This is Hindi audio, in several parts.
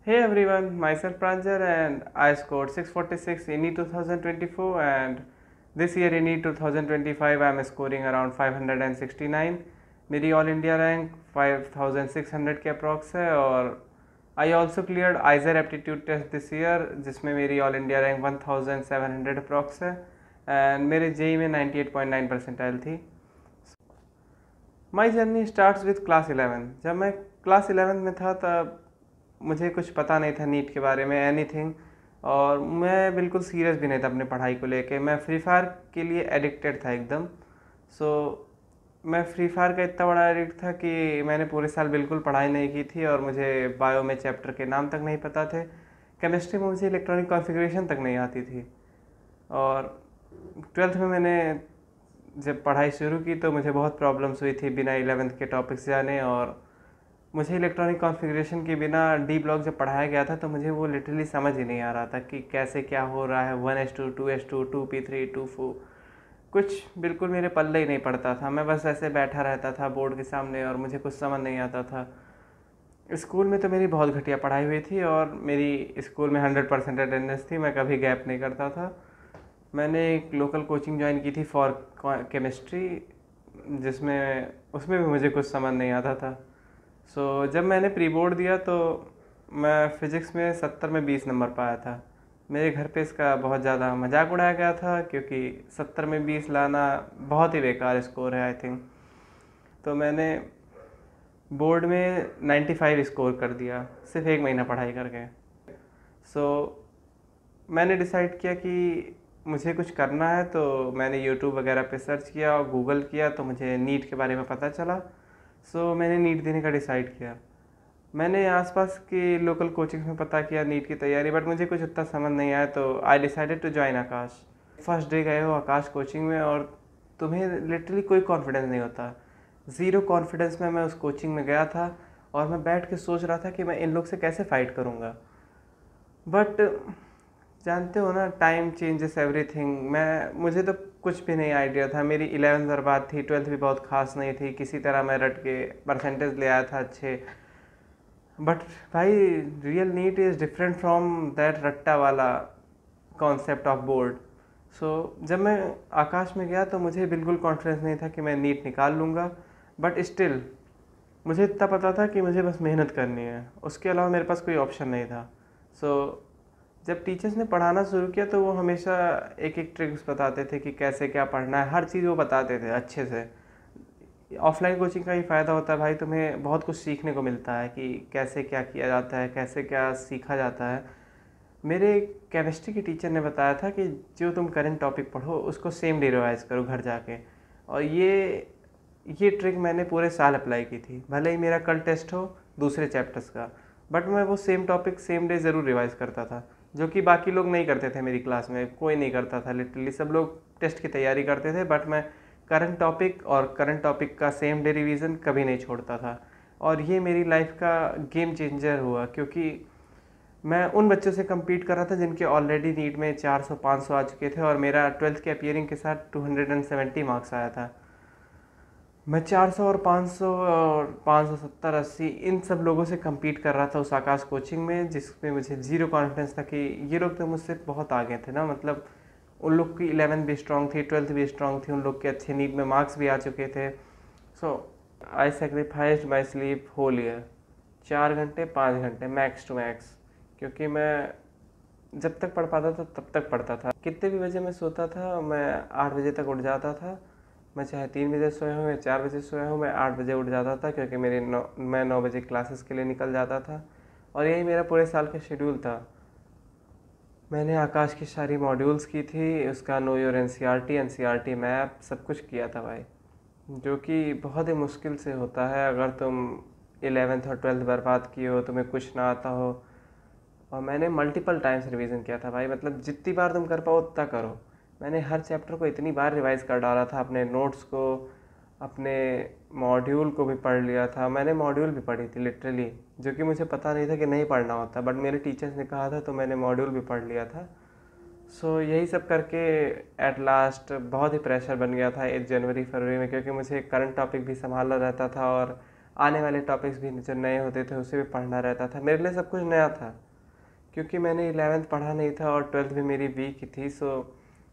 Hey everyone, myself Pranjal and I scored 646 in E 2024 and this year in E 2025 I am scoring around 569. मेरी ऑल इंडिया रैंक 5600 के अप्रॉक्स है और I also cleared IISER aptitude test this year जिसमें मेरी ऑल इंडिया रैंक 1700 अप्रॉक्स है एंड मेरे जेई में 98.9 परसेंटाइल थी। My journey starts with class 11। जब मैं क्लास 11 में था तब मुझे कुछ पता नहीं था नीट के बारे में एनीथिंग, और मैं बिल्कुल सीरियस भी नहीं था अपने पढ़ाई को लेके। मैं फ्री फायर के लिए एडिक्टेड था एकदम। सो मैं फ्री फायर का इतना बड़ा एडिक्ट था कि मैंने पूरे साल बिल्कुल पढ़ाई नहीं की थी और मुझे बायो में चैप्टर के नाम तक नहीं पता थे। केमिस्ट्री में मुझे इलेक्ट्रॉनिक कॉन्फ़िगरेशन तक नहीं आती थी। और ट्वेल्थ में मैंने जब पढ़ाई शुरू की तो मुझे बहुत प्रॉब्लम्स हुई थी बिना 11th के टॉपिक्स जाने, और मुझे इलेक्ट्रॉनिक कॉन्फ़िगरेशन के बिना डी ब्लॉक जब पढ़ाया गया था तो मुझे वो लिटरली समझ ही नहीं आ रहा था कि कैसे क्या हो रहा है। 1s2 2s2 2p3 2 कुछ बिल्कुल मेरे पल्ले ही नहीं पड़ता था। मैं बस ऐसे बैठा रहता था बोर्ड के सामने और मुझे कुछ समझ नहीं आता था। स्कूल में तो मेरी बहुत घटिया पढ़ाई हुई थी और मेरी स्कूल में 100% अटेंडेंस थी। मैं कभी गैप नहीं करता था। मैंने एक लोकल कोचिंग ज्वाइन की थी फॉर केमिस्ट्री, जिसमें उसमें भी मुझे कुछ समझ नहीं आता था। जब मैंने प्री बोर्ड दिया तो मैं फ़िज़िक्स में 70 में 20 नंबर पाया था। मेरे घर पे इसका बहुत ज़्यादा मजाक उड़ाया गया था क्योंकि 70 में 20 लाना बहुत ही बेकार स्कोर है आई थिंक। तो मैंने बोर्ड में 95 स्कोर कर दिया सिर्फ एक महीना पढ़ाई करके। सो मैंने डिसाइड किया कि मुझे कुछ करना है, तो मैंने यूट्यूब वगैरह पे सर्च किया और गूगल किया तो मुझे नीट के बारे में पता चला। मैंने नीट देने का डिसाइड किया। मैंने आसपास की लोकल कोचिंग में पता किया नीट की तैयारी, बट मुझे कुछ उतना समझ नहीं आया तो I decided to join Aakash. First day गए हो आकाश कोचिंग में और तुम्हें लिटरली कोई कॉन्फिडेंस नहीं होता। ज़ीरो कॉन्फिडेंस में मैं उस कोचिंग में गया था और मैं बैठ के सोच रहा था कि मैं इन लोग से कैसे फ़ाइट करूँगा। बट जानते हो ना, टाइम चेंजेस एवरीथिंग। मुझे तो कुछ भी नहीं आइडिया था। मेरी 11th बर्बाद थी, 12th भी बहुत खास नहीं थी। किसी तरह मैं रट के परसेंटेज ले आया था अच्छे। बट भाई, real NEET is different from that रट्टा वाला कॉन्सेप्ट ऑफ बोर्ड। जब मैं आकाश में गया तो मुझे बिल्कुल कॉन्फिडेंस नहीं था कि मैं नीट निकाल लूँगा। बट स्टिल मुझे इतना पता था कि मुझे बस मेहनत करनी है, उसके अलावा मेरे पास कोई ऑप्शन नहीं था। जब टीचर्स ने पढ़ाना शुरू किया तो वो हमेशा एक एक ट्रिक्स बताते थे कि कैसे क्या पढ़ना है। हर चीज़ वो बताते थे अच्छे से। ऑफलाइन कोचिंग का ही फ़ायदा होता है भाई, तुम्हें बहुत कुछ सीखने को मिलता है कि कैसे क्या किया जाता है, कैसे क्या सीखा जाता है। मेरे केमिस्ट्री के टीचर ने बताया था कि जो तुम करंट टॉपिक पढ़ो उसको सेम डे रिवाइज करो घर जाके। और ये ट्रिक मैंने पूरे साल अप्लाई की थी। भले ही मेरा कल टेस्ट हो दूसरे चैप्टर्स का, बट मैं वो सेम टॉपिक सेम डे ज़रूर रिवाइज करता था, जो कि बाकी लोग नहीं करते थे। मेरी क्लास में कोई नहीं करता था, लिटरली सब लोग टेस्ट की तैयारी करते थे, बट मैं करंट टॉपिक का सेम डे रिवीजन कभी नहीं छोड़ता था। और ये मेरी लाइफ का गेम चेंजर हुआ क्योंकि मैं उन बच्चों से कम्पीट कर रहा था जिनके ऑलरेडी नीट में 400-500 आ चुके थे और मेरा ट्वेल्थ के अपियरिंग के साथ 270 मार्क्स आया था। मैं 400 और 500 और 570 80 इन सब लोगों से कम्पीट कर रहा था उस आकाश कोचिंग में, जिसमें मुझे ज़ीरो कॉन्फिडेंस था कि ये लोग तो मुझसे बहुत आगे थे ना। मतलब उन लोग की 11th भी स्ट्रांग थी, 12th भी स्ट्रांग थी, उन लोग के अच्छे नीट में मार्क्स भी आ चुके थे। So I sacrificed my sleep whole year. 4 घंटे 5 घंटे मैक्स टू मैक्स, क्योंकि मैं जब तक पढ़ पाता था तब तक पढ़ता था। कितने भी बजे मैं सोता था, मैं 8 बजे तक उठ जाता था। मैं चाहे 3 बजे सोया हूँ या 4 बजे सोया हूँ, मैं 8 बजे उठ जाता था क्योंकि मैं 9 बजे क्लासेस के लिए निकल जाता था। और यही मेरा पूरे साल का शेड्यूल था। मैंने आकाश की सारी मॉड्यूल्स की थी, उसका नो योर एनसीईआरटी मैप सब कुछ किया था भाई, जो कि बहुत ही मुश्किल से होता है अगर तुम 11th और 12th बर्बाद किए हो, तुम्हें कुछ ना आता हो। और मैंने मल्टीपल टाइम्स रिवीजन किया था भाई, मतलब जितनी बार तुम कर पाओ उतना करो। मैंने हर चैप्टर को इतनी बार रिवाइज कर डाला था, अपने नोट्स को, अपने मॉड्यूल को भी पढ़ लिया था। मैंने मॉड्यूल भी पढ़ी थी लिटरली, जो कि मुझे पता नहीं था कि नहीं पढ़ना होता, बट मेरे टीचर्स ने कहा था तो मैंने मॉड्यूल भी पढ़ लिया था। यही सब करके एट लास्ट बहुत ही प्रेशर बन गया था 1 जनवरी फरवरी में, क्योंकि मुझे करंट टॉपिक भी संभालना रहता था और आने वाले टॉपिक्स भी जो नए होते थे उसे भी पढ़ना रहता था। मेरे लिए सब कुछ नया था, क्योंकि मैंने 11th पढ़ा नहीं था और 12th भी मेरी वीक ही थी। सो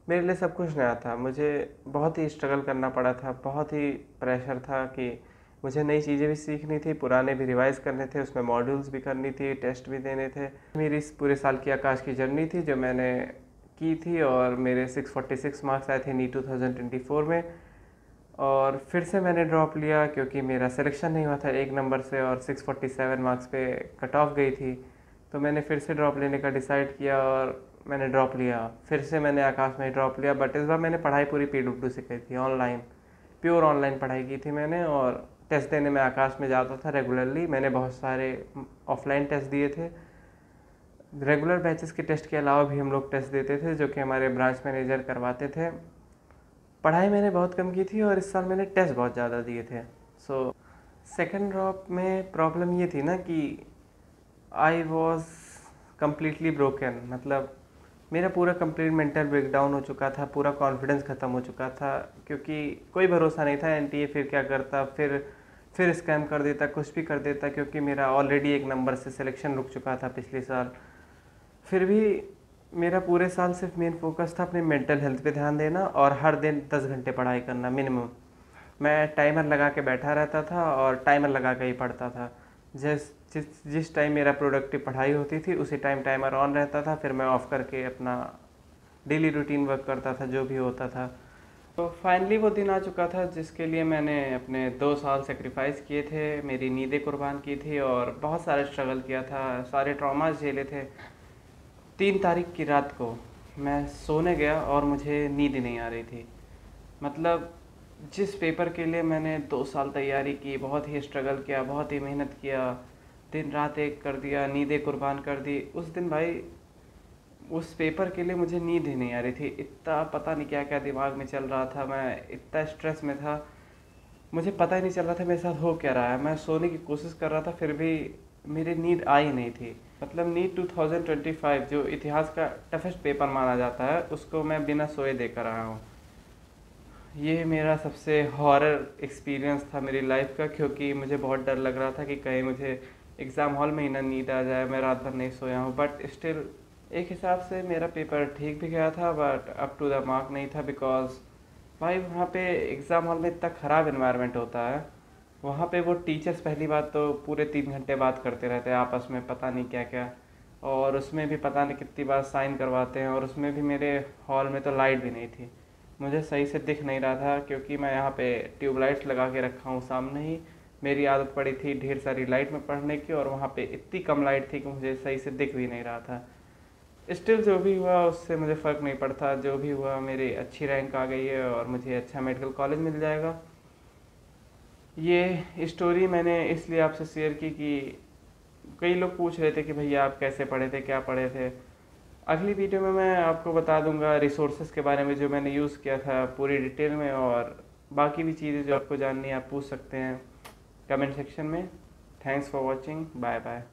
मेरे लिए सब कुछ नया था। मुझे बहुत ही स्ट्रगल करना पड़ा था, बहुत ही प्रेशर था कि मुझे नई चीज़ें भी सीखनी थी, पुराने भी रिवाइज करने थे, उसमें मॉड्यूल्स भी करनी थी, टेस्ट भी देने थे। मेरी इस पूरे साल की आकाश की जर्नी थी जो मैंने की थी, और मेरे 646 मार्क्स आए थे नीट 2024 में। और फिर से मैंने ड्रॉप लिया क्योंकि मेरा सिलेक्शन नहीं हुआ था एक नंबर से, और 647 मार्क्स पे कट ऑफ गई थी। तो मैंने फिर से ड्रॉप लेने का डिसाइड किया और मैंने ड्रॉप लिया। फिर से मैंने आकाश में ड्रॉप लिया, बट इस बार मैंने पढ़ाई पूरी PWD से की थी, ऑनलाइन, प्योर ऑनलाइन पढ़ाई की थी मैंने। और टेस्ट देने में आकाश में जाता था रेगुलरली। मैंने बहुत सारे ऑफलाइन टेस्ट दिए थे, रेगुलर बैचेस के टेस्ट के अलावा भी हम लोग टेस्ट देते थे जो कि हमारे ब्रांच मैनेजर करवाते थे। पढ़ाई मैंने बहुत कम की थी और इस साल मैंने टेस्ट बहुत ज़्यादा दिए थे। सो सेकेंड ड्रॉप में प्रॉब्लम ये थी ना कि आई वॉज कम्प्लीटली ब्रोकन। मतलब मेरा पूरा कंप्लीट मेंटल ब्रेकडाउन हो चुका था, पूरा कॉन्फिडेंस ख़त्म हो चुका था, क्योंकि कोई भरोसा नहीं था। NTA फिर क्या करता, फिर स्कैम कर देता, कुछ भी कर देता, क्योंकि मेरा ऑलरेडी एक नंबर से सिलेक्शन रुक चुका था पिछले साल। फिर भी मेरा पूरे साल सिर्फ मेन फोकस था अपने मेंटल हेल्थ पे ध्यान देना और हर दिन 10 घंटे पढ़ाई करना मिनिमम। मैं टाइमर लगा के बैठा रहता था और टाइमर लगा के ही पढ़ता था। जिस टाइम मेरा प्रोडक्टिव पढ़ाई होती थी उसी टाइम टाइमर ऑन रहता था, फिर मैं ऑफ़ करके अपना डेली रूटीन वर्क करता था जो भी होता था। तो फाइनली वो दिन आ चुका था जिसके लिए मैंने अपने 2 साल सेक्रीफाइस किए थे, मेरी नींदें कुर्बान की थी और बहुत सारे स्ट्रगल किया था, सारे ट्रॉमास झेले थे। 3 तारीख की रात को मैं सोने गया और मुझे नींद नहीं आ रही थी। मतलब जिस पेपर के लिए मैंने 2 साल तैयारी की, बहुत ही स्ट्रगल किया, बहुत ही मेहनत किया, दिन रात एक कर दिया, नींदें कुर्बान कर दी, उस दिन भाई उस पेपर के लिए मुझे नींद ही नहीं आ रही थी। इतना पता नहीं क्या क्या दिमाग में चल रहा था, मैं इतना स्ट्रेस में था, मुझे पता ही नहीं चल रहा था मेरे साथ हो क्या रहा है। मैं सोने की कोशिश कर रहा था फिर भी मेरी नींद आई नहीं थी। मतलब नीट 2025 जो इतिहास का टफेस्ट पेपर माना जाता है उसको मैं बिना सोए दे कर आया हूँ। ये मेरा सबसे हॉरर एक्सपीरियंस था मेरी लाइफ का, क्योंकि मुझे बहुत डर लग रहा था कि कहीं मुझे एग्ज़ाम हॉल में ही ना नींद आ जाए, मैं रात भर नहीं सोया हूँ। बट स्टिल एक हिसाब से मेरा पेपर ठीक भी गया था, but up to the mark नहीं था। बिकॉज भाई वहाँ पे एग्ज़ाम हॉल में इतना ख़राब इन्वायरमेंट होता है। वहाँ पे वो टीचर्स पहली बात तो पूरे 3 घंटे बात करते रहते हैं आपस में, पता नहीं क्या क्या, और उसमें भी पता नहीं कितनी बार साइन करवाते हैं। और उसमें भी मेरे हॉल में तो लाइट भी नहीं थी, मुझे सही से दिख नहीं रहा था, क्योंकि मैं यहाँ पे ट्यूबलाइट्स लगा के रखा हूँ सामने ही। मेरी आदत पड़ी थी ढेर सारी लाइट में पढ़ने की, और वहाँ पे इतनी कम लाइट थी कि मुझे सही से दिख भी नहीं रहा था। स्टिल जो भी हुआ उससे मुझे फ़र्क नहीं पड़ता, जो भी हुआ मेरी अच्छी रैंक आ गई है और मुझे अच्छा मेडिकल कॉलेज मिल जाएगा। ये स्टोरी मैंने इसलिए आपसे शेयर की कि कई लोग पूछ रहे थे कि भैया आप कैसे पढ़े थे, क्या पढ़े थे। अगली वीडियो में मैं आपको बता दूंगा रिसोर्सेज के बारे में जो मैंने यूज़ किया था पूरी डिटेल में, और बाकी भी चीज़ें जो आपको जाननी है आप पूछ सकते हैं कमेंट सेक्शन में। Thanks for watching, bye bye.